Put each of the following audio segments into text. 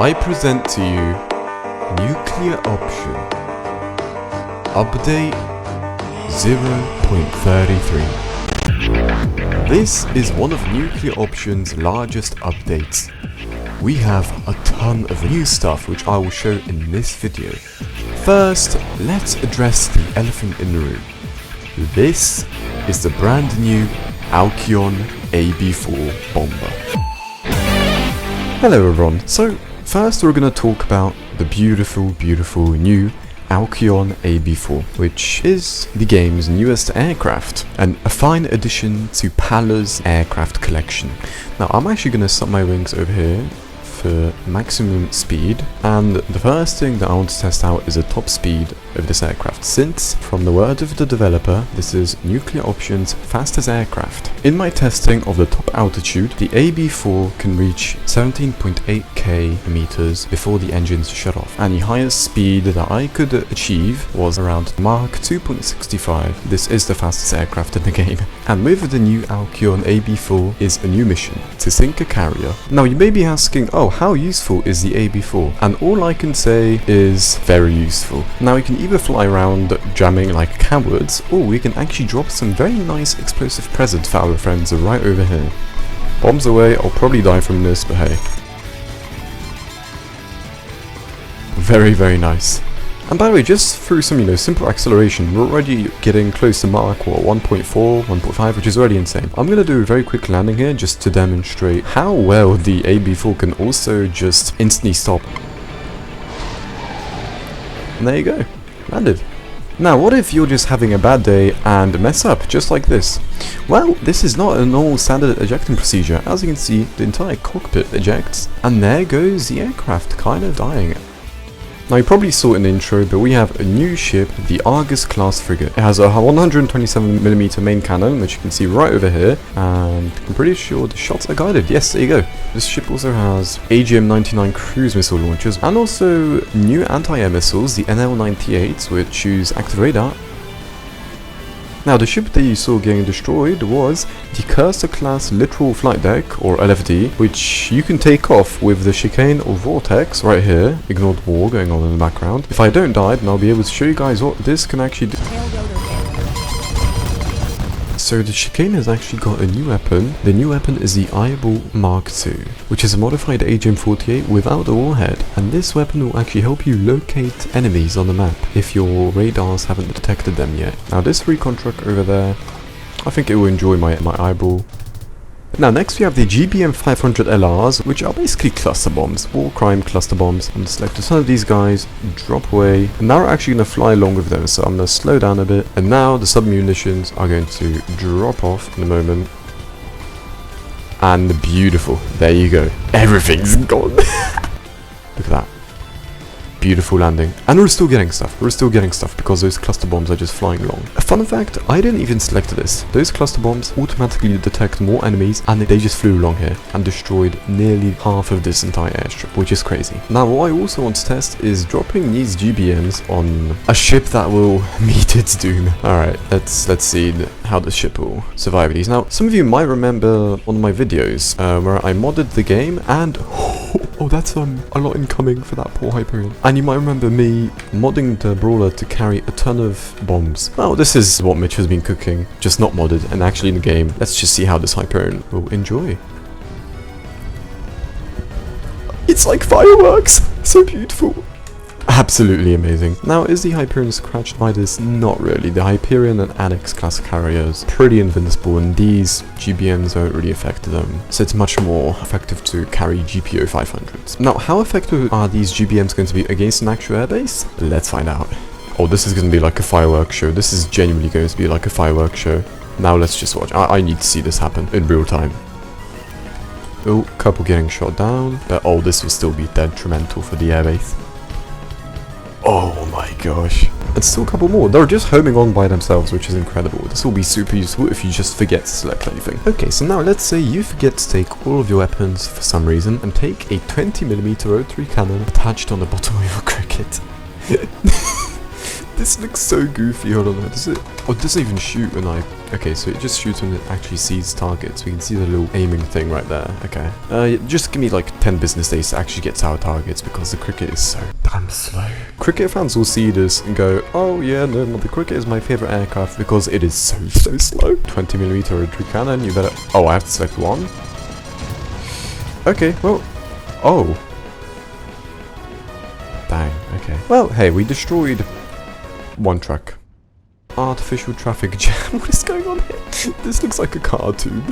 I present to you Nuclear Option Update 0.33. This is one of Nuclear Option's largest updates. We have a ton of new stuff which I will show in this video. First, let's address the elephant in the room. This is the brand new ALKYON AB-4 bomber. Hello everyone, so first we're going to talk about the beautiful new ALKYON AB-4, which is the game's newest aircraft, and a fine addition to Pala's aircraft collection. Now I'm actually going to set my wings over here for maximum speed, and the first thing that I want to test out is the top speed of this aircraft, since from the word of the developer this is Nuclear Option's fastest aircraft. In my testing of the top altitude, the AB-4 can reach 17.8k meters before the engines shut off, and the highest speed that I could achieve was around Mach 2.65. This is the fastest aircraft in the game, and with the new ALKYON AB-4 is a new mission, to sink a carrier. Now you may be asking, oh, how useful is the AB-4? And all I can say is very useful. Now we can either fly around jamming like cowards, or we can actually drop some very nice explosive presents for our friends right over here. Bombs away, I'll probably die from this, but hey. Very nice. And by the way, just through some, simple acceleration, we're already getting close to Mach 1.4, 1.5, which is already insane. I'm going to do a very quick landing here just to demonstrate how well the AB-4 can also just instantly stop. And there you go, landed. Now, what if you're just having a bad day and mess up, just like this? Well, this is not a normal standard ejecting procedure. As you can see, the entire cockpit ejects, and there goes the aircraft kind of dying. Now you probably saw in the intro, but we have a new ship, the Argus class frigate. It has a 127mm main cannon, which you can see right over here, and I'm pretty sure the shots are guided. Yes, there you go. This ship also has AGM-99 cruise missile launchers, and also new anti-air missiles, the NL-98s, which use active radar. Now, the ship that you saw getting destroyed was the Cursor class Littoral Flight Deck, or LFD, which you can take off with the chicane or vortex right here. Ignore the war going on in the background. If I don't die, then I'll be able to show you guys what this can actually do. So the chicane has actually got a new weapon. The new weapon is the Eyeball Mark II, which is a modified AGM-48 without a warhead, and this weapon will actually help you locate enemies on the map if your radars haven't detected them yet. Now this recon truck over there, I think it will enjoy my eyeball. Now next we have the GBM-500 LRs, which are basically cluster bombs, war crime cluster bombs. I'm going to select a ton of these guys, drop away, and now we're actually going to fly along with them, so I'm going to slow down a bit, and now the sub-munitions are going to drop off in a moment. And beautiful, there you go, everything's gone. Look at that. Beautiful landing. And we're still getting stuff. Because those cluster bombs are just flying along. A fun fact, I didn't even select this. Those cluster bombs automatically detect more enemies, and they just flew along here and destroyed nearly half of this entire airstrip, which is crazy. Now what I also want to test is dropping these GBMs on a ship that will meet its doom. Alright, let's see how the ship will survive these. Now some of you might remember one of my videos where I modded the game, and oh, that's a lot incoming for that poor Hyperion. And you might remember me modding the brawler to carry a ton of bombs. Well, this is what Mitch has been cooking, just not modded and actually in the game. Let's just see how this Hyperion will enjoy. It's like fireworks! So beautiful! Absolutely amazing. Now, is the Hyperion scratched by this? Not really. The Hyperion and Annex class carriers pretty invincible, and these GBMs don't really affect them, so it's much more effective to carry GPO 500s. Now, how effective are these GBMs going to be against an actual airbase? Let's find out. Oh, this is going to be like a fireworks show. This is genuinely going to be like a fireworks show. Now let's just watch. I need to see this happen in real time. Oh, couple getting shot down, but oh, this will still be detrimental for the airbase. Oh my gosh. And still a couple more. They're just homing on by themselves, which is incredible. This will be super useful if you just forget to select anything. Okay, so now let's say you forget to take all of your weapons for some reason and take a 20mm O3 cannon attached on the bottom of your cricket. This looks so goofy. Hold on, does it? Oh, it doesn't even shoot when I Okay, so it just shoots when it actually sees targets. We can see the little aiming thing right there. Okay. Just give me like 10 business days to actually get to our targets because the cricket is so damn slow. Cricket fans will see this and go, oh yeah, no, the cricket is my favorite aircraft because it is so slow. 20mm rotary cannon, you better... Oh, I have to select one? Okay, well... Oh. Dang, okay. Well, hey, we destroyed one truck. Artificial traffic jam. What is going on here? This looks like a cartoon.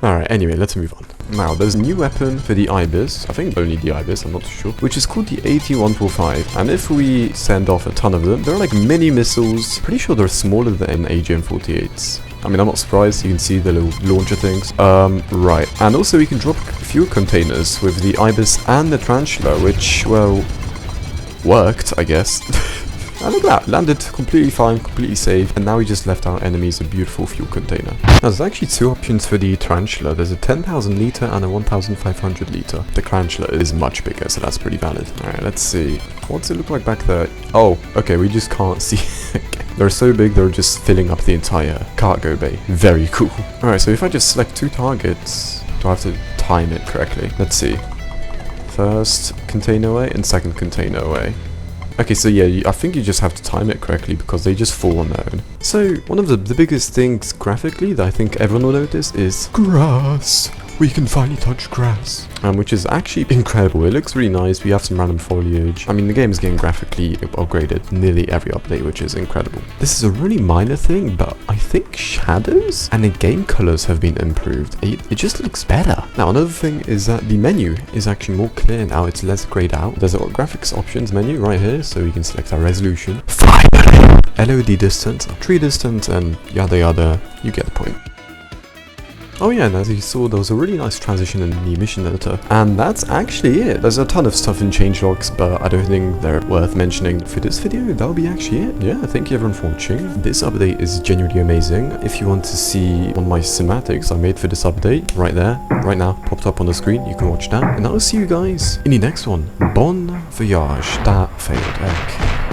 Alright, anyway, let's move on. Now, there's a new weapon for the IBIS. I think only the IBIS, I'm not too sure. Which is called the AT-145. And if we send off a ton of them, they're like mini missiles. Pretty sure they're smaller than AGM-48s. I mean, I'm not surprised. You can see the little launcher things. Right. And also we can drop fuel containers with the IBIS and the Tarantula, which, well, worked, I guess. And look at that, landed completely fine, completely safe, and now we just left our enemies a beautiful fuel container. Now there's actually two options for the Tarantula. There's a 10,000 litre and a 1,500 litre. The Tarantula is much bigger, so that's pretty valid. Alright, let's see. What's it look like back there? Oh, okay, we just can't see. Okay. They're so big, they're just filling up the entire cargo bay. Very cool. Alright, so if I just select two targets, do I have to time it correctly? Let's see. First container away and second container away. Okay, so yeah, I think you just have to time it correctly because they just fall on their own. So, one of the biggest things graphically that I think everyone will notice is grass. We can finally touch grass. Which is actually incredible. It looks really nice. We have some random foliage. I mean, the game is getting graphically upgraded nearly every update, which is incredible. This is a really minor thing, but I think shadows and the game colors have been improved. It just looks better. Now, another thing is that the menu is actually more clear now. It's less grayed out. There's a graphics options menu right here, so we can select our resolution. Finally! LOD distance, tree distance, and yada yada. You get the point. Oh yeah, and as you saw, there was a really nice transition in the mission editor. And that's actually it. There's a ton of stuff in changelogs, but I don't think they're worth mentioning for this video. That'll be actually it. Yeah, thank you everyone for watching. This update is genuinely amazing. If you want to see one of my cinematics I made for this update, right there, right now, popped up on the screen, you can watch that. And I'll see you guys in the next one. Bon voyage. That failed. Okay.